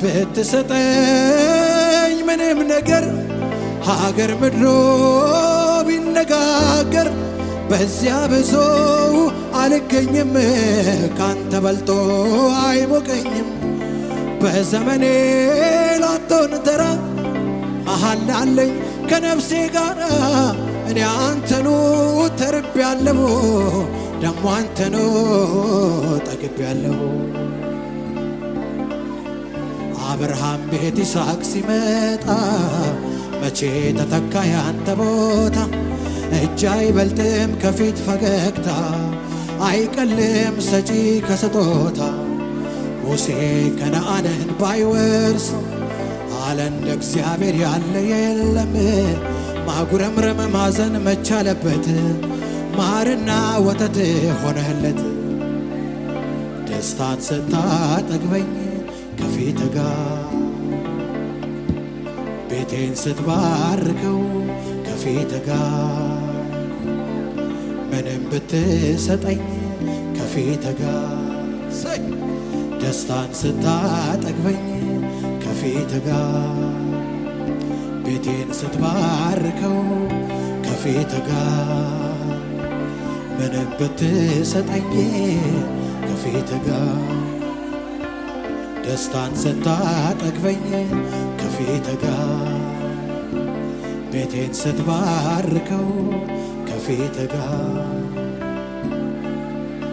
ብትሰጠኝ ምንም ነገር ሀገር ምድሮ ቢነጋገር በዚያ ብዙ አልገኝም ካንተ በልጦ አይሞቀኝም በዘመኔ ላቶን ተራ መሃል አለኝ ከነፍሴ ጋር እኔ አንተኑ ተርቤያለሁ ደሞ አንተኑ ጠግቤያለሁ አብርሃም ቤት ይስሐቅ ሲመጣ መቼ ተተካ ያንተ ቦታ እጅ አይበልጥም ከፊት ፈገግታ አይቀልም ሰጪ ከስጦታ ሙሴ ከነዓንን ባይወርስ አለ እንደ እግዚአብሔር ያለ የለም ማጉረምረም ማዘን መቻለበት ማርና ወተት ሆነህለት ደስታን ስታጠግበኝ ከፊት ጋር ቤቴን ስትባርከው ከፊት ጋር ምንም ብትሰጠኝ ከፊት ጋር ደስታን ስታጠግበኝ ከፊት ጋር ቤቴን ስትባርከው ከፊት ጋር ምንም ብትሰጠኝ ከፊት ጋር ደስታን ስታጠግበኝ ከፊት ጋር ቤቴን ስትባርከው ከፊት ጋር